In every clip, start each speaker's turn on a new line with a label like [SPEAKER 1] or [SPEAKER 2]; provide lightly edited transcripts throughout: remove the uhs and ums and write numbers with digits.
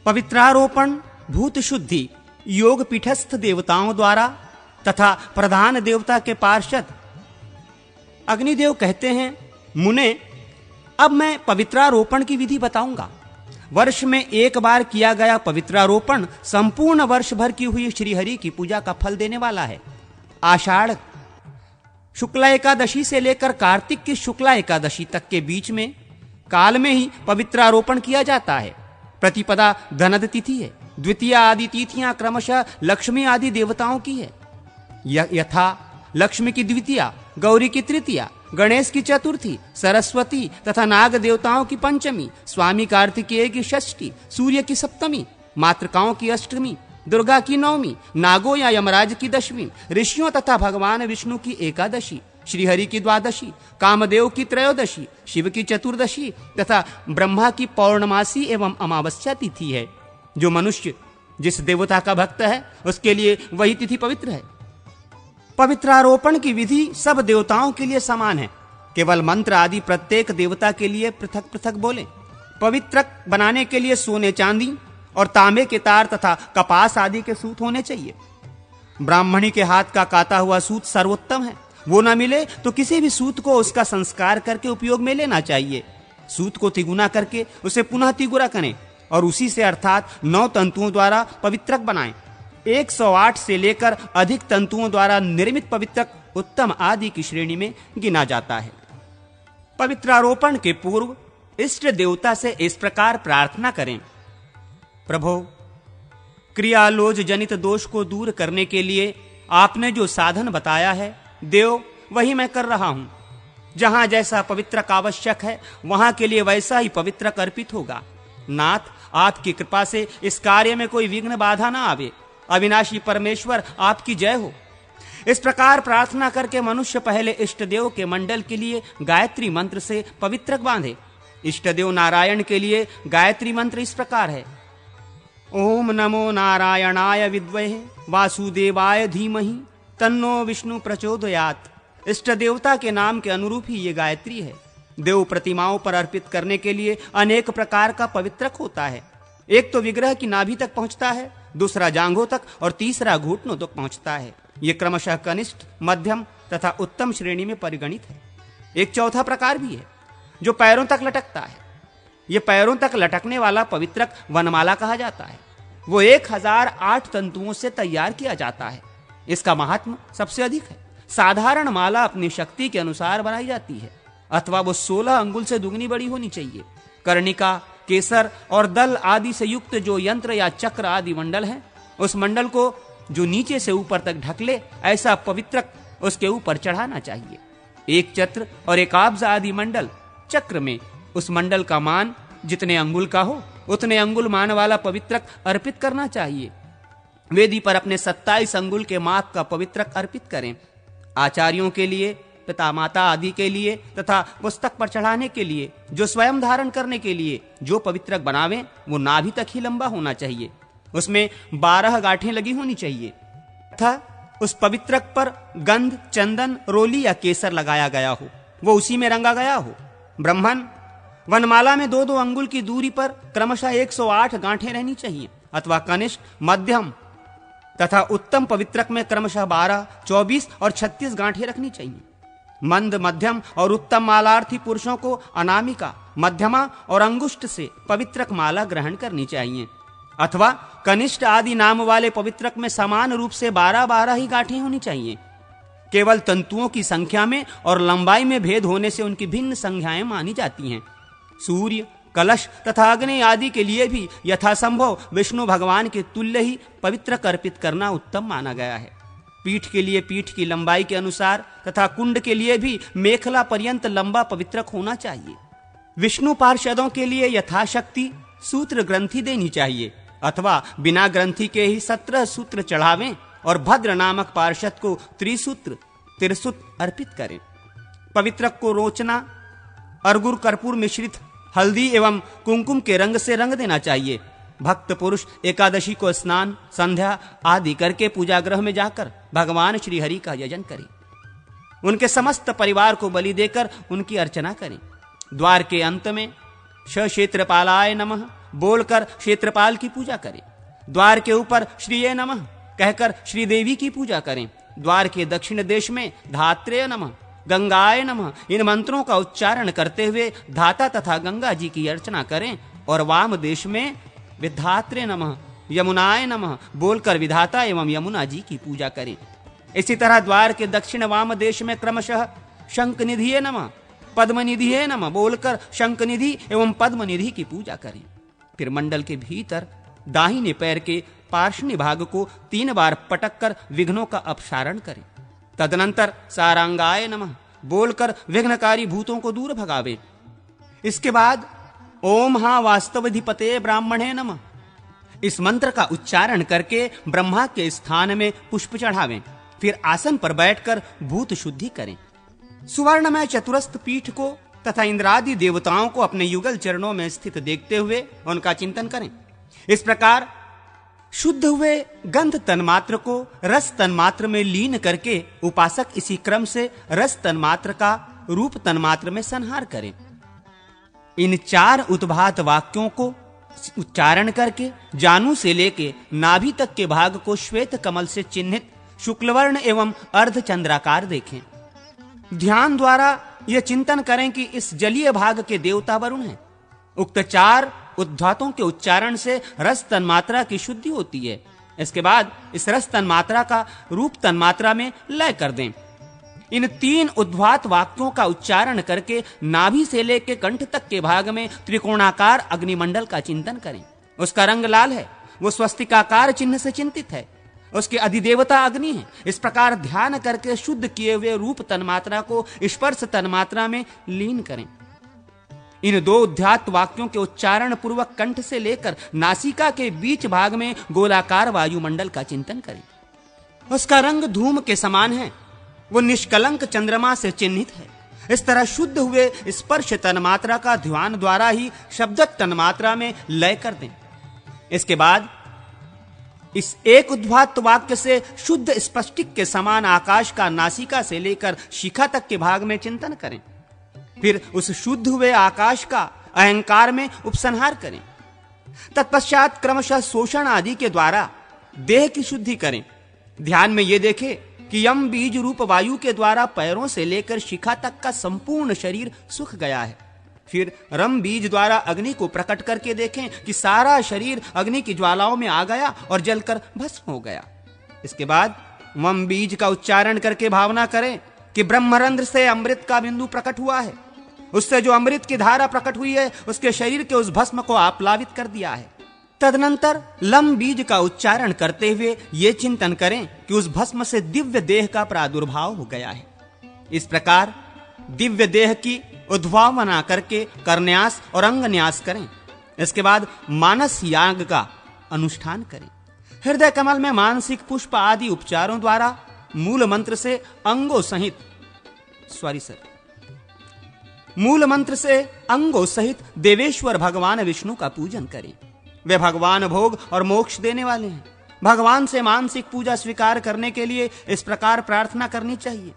[SPEAKER 1] पवित्रारोपण भूत शुद्धि योग पीठस्थ देवताओं द्वारा तथा प्रधान देवता के पार्षद अग्निदेव कहते हैं, मुने अब मैं पवित्रारोपण की विधि बताऊंगा। वर्ष में एक बार किया गया पवित्रारोपण संपूर्ण वर्ष भर की हुई श्रीहरि की पूजा का फल देने वाला है। आषाढ़ शुक्ला एकादशी से लेकर कार्तिक की शुक्ला एकादशी तक के बीच में काल में ही पवित्रारोपण किया जाता है। प्रतिपदा धनद तिथि है। द्वितीय आदि तिथियां क्रमशः लक्ष्मी आदि देवताओं की है। यथा लक्ष्मी की द्वितीया, गौरी की तृतीया, गणेश की चतुर्थी, सरस्वती तथा नाग देवताओं की पंचमी, स्वामी कार्तिकेय की षष्ठी, सूर्य की सप्तमी, मातृकाओं की अष्टमी, दुर्गा की नवमी, नागों या यमराज की दशमी, ऋषियों तथा भगवान विष्णु की एकादशी, श्रीहरि की द्वादशी, कामदेव की त्रयोदशी, शिव की चतुर्दशी तथा ब्रह्मा की पौर्णमासी एवं अमावस्या तिथि है। जो मनुष्य जिस देवता का भक्त है उसके लिए वही तिथि पवित्र है। पवित्रारोपण की विधि सब देवताओं के लिए समान है। केवल मंत्र आदि प्रत्येक देवता के लिए पृथक पृथक बोले। पवित्रक बनाने के लिए सोने चांदी और तांबे के तार तथा कपास आदि के सूत होने चाहिए। ब्राह्मणी के हाथ का काता हुआ सूत सर्वोत्तम है। वो न मिले तो किसी भी सूत को उसका संस्कार करके उपयोग में लेना चाहिए। सूत को तिगुना करके उसे पुनः तिगुरा करें और उसी से अर्थात 9 तंतुओं द्वारा पवित्रक बनाएं। 108 से लेकर अधिक तंतुओं द्वारा निर्मित पवित्रक उत्तम आदि की श्रेणी में गिना जाता है। पवित्रारोपण के पूर्व इष्ट देवता से इस प्रकार प्रार्थना करें, प्रभो, क्रियालोज जनित दोष को दूर करने के लिए आपने जो साधन बताया है देव, वही मैं कर रहा हूं। जहां जैसा पवित्रक आवश्यक है वहां के लिए वैसा ही पवित्रक अर्पित होगा। नाथ, आपकी कृपा से इस कार्य में कोई विघ्न बाधा ना आवे। अविनाशी परमेश्वर आपकी जय हो। इस प्रकार प्रार्थना करके मनुष्य पहले इष्ट देव के मंडल के लिए गायत्री मंत्र से पवित्रक बांधे। इष्ट देव नारायण के लिए गायत्री मंत्र इस प्रकार है, ओम नमो नारायणाय विद्महे वासुदेवाय धीमहि तन्नो विष्णु प्रचोदयात्। इष्ट देवता के नाम के अनुरूप ही ये गायत्री है। देव प्रतिमाओं पर अर्पित करने के लिए अनेक प्रकार का पवित्रक होता है। एक तो विग्रह की नाभि तक पहुंचता है, दूसरा जांघों तक और तीसरा घुटनों तक पहुंचता है। ये क्रमशः कनिष्ठ, मध्यम तथा उत्तम श्रेणी में परिगणित है। एक चौथा प्रकार भी है जो पैरों तक लटकता है। ये पैरों तक लटकने वाला पवित्रक वनमाला कहा जाता है। वो 1008 तंतुओं से तैयार किया जाता है। इसका महात्म सबसे अधिक है। साधारण माला अपनी शक्ति के अनुसार बनाई जाती है, अथवा वो 16 अंगुल से दुगनी बड़ी होनी चाहिए। कर्णिका, केसर और दल आदि से युक्त जो यंत्र या चक्र आदि मंडल है, उस मंडल को जो नीचे से ऊपर तक ढक ले, ऐसा पवित्रक उसके ऊपर चढ़ाना चाहिए। एक चक्र और एक आब्ज आदि मंडल चक्र में उस मंडल का मान जितने अंगुल का हो उतने अंगुल मान वाला पवित्रक अर्पित करना चाहिए। वेदी पर अपने 27 अंगुल के माप का पवित्रक अर्पित करें। आचार्यों के लिए, पिता माता आदि के लिए तथा पुस्तक पर चढ़ाने के लिए, जो स्वयं धारण करने के लिए जो पवित्रक बनावें, वो नाभि तक ही लंबा होना चाहिए। उसमें 12 गांठें लगी होनी चाहिए तथा उस पवित्रक पर गंध, चंदन, रोली या केसर लगाया गया हो, वो उसी में रंगा गया हो। ब्राह्मण, वनमाला में 2-2 अंगुल की दूरी पर क्रमशः 108 गांठें रहनी चाहिए, अथवा कनिष्ठ, मध्यम तथा उत्तम पवित्रक में क्रमशः 12, 24 और 36 गांठें रखनी चाहिए। मंद, मध्यम और उत्तम मालार्थी पुरुषों को अनामिका, मध्यमा और अंगुष्ठ से पवित्रक माला ग्रहण करनी चाहिए, अथवा कनिष्ठ आदि नाम वाले पवित्रक में समान रूप से 12-12 ही गांठें होनी चाहिए। केवल तंतुओं की संख्या में और लंबाई में भेद होने से उनकी भिन्न संख्याएं मानी जाती हैं। सूर्य, कलश तथा अग्नि आदि के लिए भी यथासंभव विष्णु भगवान के तुल्य ही पवित्रक अर्पित करना उत्तम माना गया है। पीठ के लिए पीठ की लंबाई के अनुसार तथा कुंड के लिए भी मेखला पर्यंत लंबा पवित्रक होना चाहिए। विष्णु पार्षदों के लिए यथाशक्ति सूत्र ग्रंथि देनी चाहिए, अथवा बिना ग्रंथि के ही 17 सूत्र चढ़ावें और भद्र नामक पार्षद को त्रिसूत्र, तिरसुत अर्पित करें। पवित्रक को रोचना, अर्गुर कर्पूर मिश्रित हल्दी एवं कुमकुम के रंग से रंग देना चाहिए। भक्त पुरुष एकादशी को स्नान, संध्या आदि करके पूजा गृह में जाकर भगवान श्री हरि का यजन करें। उनके समस्त परिवार को बलि देकर उनकी अर्चना करें। द्वार के अंत में श क्षेत्रपालाय नमः, बोलकर क्षेत्रपाल की पूजा करें। द्वार के ऊपर श्रीये नमः कहकर श्रीदेवी की पूजा करें। द्वार के दक्षिण देश में धात्रेय नमः, गंगाय नमः इन मंत्रों का उच्चारण करते हुए धाता तथा गंगा जी की अर्चना करें। और वाम देश में विधात्रे नमः, यमुनाय नमः बोलकर विधाता एवं यमुना जी की पूजा करें। इसी तरह द्वार के दक्षिण वाम देश में क्रमशः शंखनिधिये नमः, पद्मनिधिये नमः बोलकर शंखनिधि एवं पद्मनिधि की पूजा करें। फिर मंडल के भीतर दाहिने पैर के पार्श्व भाग को 3 बार पटक कर विघ्नों का अपसारण करें। तदनंतर सारंगाय नमः बोलकर विघ्नकारी भूतों को दूर भगावे। इसके बाद ओम हा वास्तवधिपते ब्राह्मणे नमः इस मंत्र का उच्चारण करके ब्रह्मा के स्थान में पुष्प चढ़ावें। फिर आसन पर बैठकर भूत शुद्धि करें। सुवर्णमय चतुरस्थ पीठ को तथा इंद्रादि देवताओं को अपने युगल चरणों में स्थित देखते हुए उनका चिंतन करें। इस प्रकार शुद्ध हुए गंध तन्मात्र को रस तन्मात्र में लीन करके उपासक इसी क्रम से रस तन्मात्र का रूप तन्मात्र में संहार करें। इन 4 उद्भात वाक्यों को उच्चारण करके जानु से लेके नाभि तक के भाग को श्वेत कमल से चिन्हित शुक्लवर्ण एवं अर्धचंद्राकार देखें। ध्यान द्वारा यह चिंतन करें कि इस जलीय भाग के देवता वरुण हैं। उक्त 4 उद्धातों के उच्चारण से रस तन्मात्रा की शुद्धि होती है। इसके बाद इस रस तन्मात्रा का रूप तन्मात्रा में लय कर दें। इन 3 उद्धात वाक्यों का उच्चारण करके नाभि से लेकर कंठ तक के भाग में त्रिकोणाकार अग्निमंडल का चिंतन करें। उसका रंग लाल है, वो स्वस्तिकाकार चिन्ह से चिंतित है, उसके अधिदेवता अग्नि है। इस प्रकार ध्यान करके शुद्ध किए हुए रूप तन्मात्रा को स्पर्श तन्मात्रा में लीन करें। इन 2 उद्धात वाक्यों के उच्चारण पूर्वक कंठ से लेकर नासिका के बीच भाग में गोलाकार वायुमंडल का चिंतन करें। उसका रंग धूम के समान है, वो निष्कलंक चंद्रमा से चिन्हित है। इस तरह शुद्ध हुए स्पर्श तन्मात्रा का ध्यान द्वारा ही शब्द तन्मात्रा में लय कर दें। इसके बाद इस एक उद्धात वाक्य से शुद्ध स्पष्टिक के समान आकाश का नासिका से लेकर शिखा तक के भाग में चिंतन करें। फिर उस शुद्ध हुए आकाश का अहंकार में उपसंहार करें। तत्पश्चात क्रमशः शोषण आदि के द्वारा देह की शुद्धि करें। ध्यान में यह देखें कि यम बीज रूप वायु के द्वारा पैरों से लेकर शिखा तक का संपूर्ण शरीर सूख गया है। फिर रम बीज द्वारा अग्नि को प्रकट करके देखें कि सारा शरीर अग्नि की ज्वालाओं में आ गया और जलकर भस्म हो गया। इसके बाद वम बीज का उच्चारण करके भावना करें कि ब्रह्मरंध्र से अमृत का बिंदु प्रकट हुआ है। उससे जो अमृत की धारा प्रकट हुई है उसके शरीर के उस भस्म को आप्लावित कर दिया है। तदनंतर लम बीज का उच्चारण करते हुए ये चिंतन करें कि उस भस्म से दिव्य देह का प्रादुर्भाव हो गया है। इस प्रकार दिव्य देह की उद्भावना करके करन्यास और अंगन्यास करें। इसके बाद मानस याग का अनुष्ठान करें। हृदय कमल में मानसिक पुष्प आदि उपचारों द्वारा मूल मंत्र से अंगों सहित देवेश्वर भगवान विष्णु का पूजन करें। वे भगवान भोग और मोक्ष देने वाले हैं। भगवान से मानसिक पूजा स्वीकार करने के लिए इस प्रकार प्रार्थना करनी चाहिए।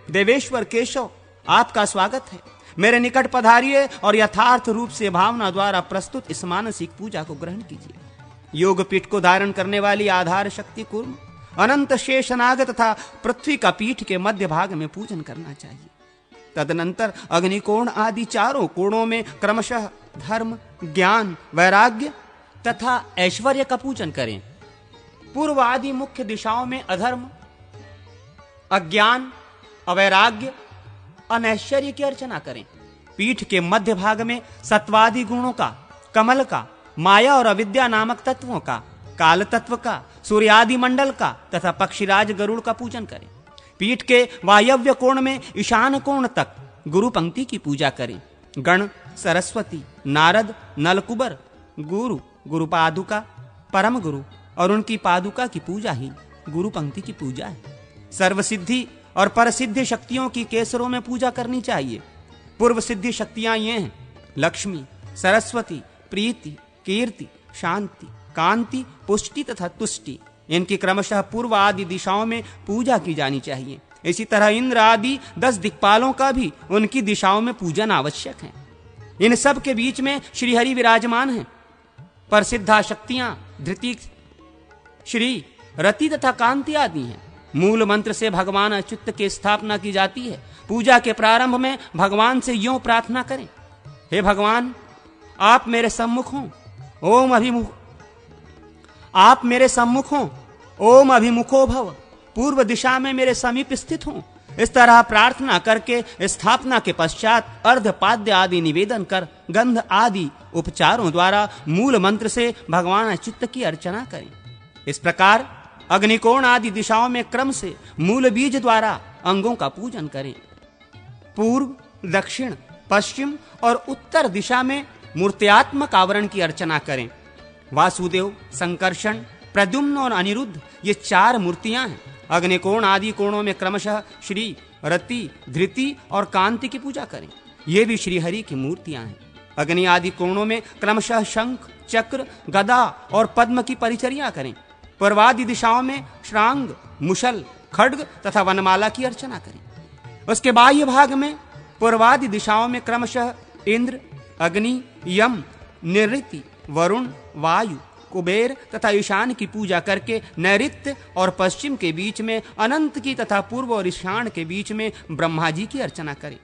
[SPEAKER 1] देवेश्वर केशव, आपका स्वागत है। मेरे निकट पधारिए और यथार्थ रूप से भावना द्वारा प्रस्तुत इस मानसिक पूजा को ग्रहण कीजिए। योग पीठ को धारण करने वाली आधार शक्ति कूर्म अनंत शेषनाग तथा पृथ्वी का पीठ के मध्य भाग में पूजन करना चाहिए। तदनंतर अग्निकोण आदि 4 कोणों में क्रमशः धर्म, ज्ञान, वैराग्य तथा ऐश्वर्य का पूजन करें। पूर्व आदि मुख्य दिशाओं में अधर्म, अज्ञान, अवैराग्य, अनैश्वर्य की अर्चना करें। पीठ के मध्य भाग में सत्वादि गुणों का, कमल का, माया और अविद्या नामक तत्वों का, काल तत्व का, सूर्यादि मंडल का तथा पक्षीराज गरुड़ का पूजन करें। पीठ के वायव्य कोण में ईशान कोण तक गुरु पंक्ति की पूजा करें। गण, सरस्वती, नारद, नलकुबर, गुरु, गुरु पादुका, परम गुरु और उनकी पादुका की पूजा ही गुरु पंक्ति की पूजा है। सर्वसिद्धि और परसिद्धि शक्तियों की केसरों में पूजा करनी चाहिए। पूर्व सिद्धि शक्तियां ये हैं: लक्ष्मी, सरस्वती, प्रीति, कीर्ति, शांति, कांति, पुष्टि तथा तुष्टि। इनकी क्रमशः पूर्व आदि दिशाओं में पूजा की जानी चाहिए। इसी तरह इंद्र आदि 10 दिक्पालों का भी उनकी दिशाओं में पूजन आवश्यक है। इन सब के बीच में श्रीहरि विराजमान हैं। पर सिद्धा शक्तियां धृति, श्री, रति तथा कांति आदि हैं। मूल मंत्र से भगवान अच्युत की स्थापना की जाती है। पूजा के प्रारंभ में भगवान से यूं प्रार्थना करें, हे भगवान, आप मेरे सम्मुख हों, आप मेरे सम्मुख हों, ओम अभिमुखो भव, पूर्व दिशा में मेरे समीप स्थित हों। इस तरह प्रार्थना करके स्थापना के पश्चात अर्धपाद्य आदि निवेदन कर गंध आदि उपचारों द्वारा मूल मंत्र से भगवान अच्युत की अर्चना करें। इस प्रकार अग्निकोण आदि दिशाओं में क्रम से मूल बीज द्वारा अंगों का पूजन करें। पूर्व, दक्षिण, पश्चिम और उत्तर दिशा में मूर्त्यात्मक आवरण की अर्चना करें। वासुदेव, संकर्षण, प्रद्युम्न और अनिरुद्ध ये 4 मूर्तियां हैं। अग्निकोण आदि कोणों में क्रमशः श्री, रति, धृति और कांति की पूजा करें। ये भी श्रीहरि की मूर्तियां हैं। अग्नि आदि कोणों में क्रमशः शंख, चक्र, गदा और पद्म की परिचर्या करें। पूर्वादि दिशाओं में श्रांग, मुशल, खड्ग तथा वनमाला की अर्चना करें। उसके बाह्य भाग में पूर्वादि दिशाओं में क्रमशः इंद्र, अग्नि, यम, निऋति, वरुण, वायु, कुबेर तथा ईशान की पूजा करके नैऋत्य और पश्चिम के बीच में अनंत की तथा पूर्व और ईशान के बीच में ब्रह्मा जी की अर्चना करें।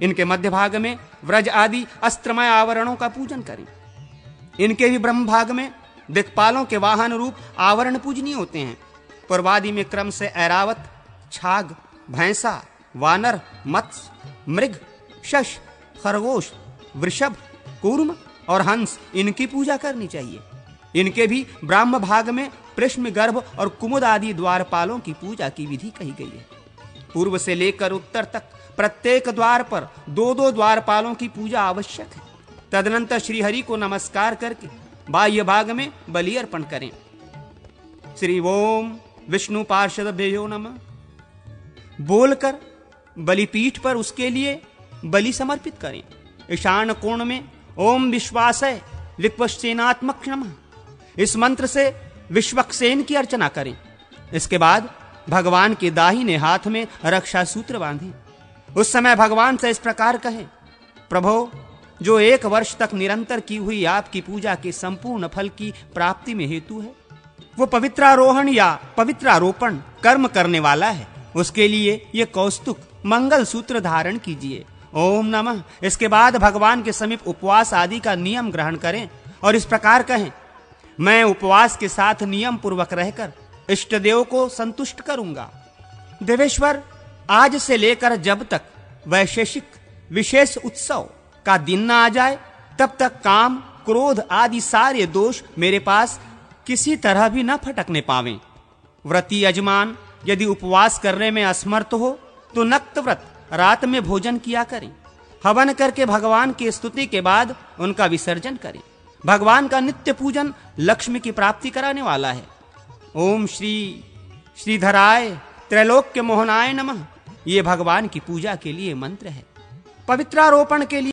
[SPEAKER 1] इनके मध्य भाग में व्रज आदि अस्त्रमय आवरणों का पूजन करें। इनके भी ब्रह्म भाग में दिक्पालों के वाहन रूप आवरण पूजनीय होते हैं। पूर्वादि में क्रम से ऐरावत, छाग, भैंसा, वानर, मत्स्य, मृग, शश, खरगोश, वृषभ, कूर्म और हंस इनकी पूजा करनी चाहिए। इनके भी ब्राह्म भाग में पृष्ठ, गर्भ और कुमुद आदि द्वारपालों की पूजा की विधि कही गई है। पूर्व से लेकर उत्तर तक प्रत्येक द्वार पर 2-2 द्वारपालों की पूजा आवश्यक है। तदनंतर श्रीहरि को नमस्कार करके बाह्य भाग में बलि अर्पण करें। श्री ओम विष्णु पार्षदेभ्यो नमः बोलकर बलिपीठ पर उसके लिए बलि समर्पित करें। ईशान कोण में ओम विश्वासय विपश्चेनात्मक नमः इस मंत्र से विश्वक्सेन की अर्चना करें। इसके बाद भगवान के दाहिने हाथ में रक्षा सूत्र बांधें। उस समय भगवान से इस प्रकार कहें, प्रभो, जो 1 वर्ष तक निरंतर की हुई आपकी पूजा के संपूर्ण फल की प्राप्ति में हेतु है, वो पवित्रारोहण या पवित्रारोपण कर्म करने वाला है। उसके लिए ये कौस्तुक मंगल सूत्र धारण कीजिए। ओम नमः। इसके बाद भगवान के समीप उपवास आदि का नियम ग्रहण करें और इस प्रकार कहें, मैं उपवास के साथ नियम पूर्वक रहकर इष्ट देव को संतुष्ट करूंगा। देवेश्वर, आज से लेकर जब तक वैशेषिक विशेष उत्सव का दिन न आ जाए, तब तक काम, क्रोध आदि सारे दोष मेरे पास किसी तरह भी न फटकने पावें। व्रती यजमान यदि उपवास करने में असमर्थ हो तो नक्त व्रत रात में भोजन किया करें। हवन करके भगवान की स्तुति के बाद उनका विसर्जन करें। भगवान का नित्य पूजन लक्ष्मी की प्राप्ति कराने वाला है। ओम श्री श्रीधराय त्रैलोक्य मोहनाय नमः ये भगवान की पूजा के लिए मंत्र है। पवित्रारोपण के लिए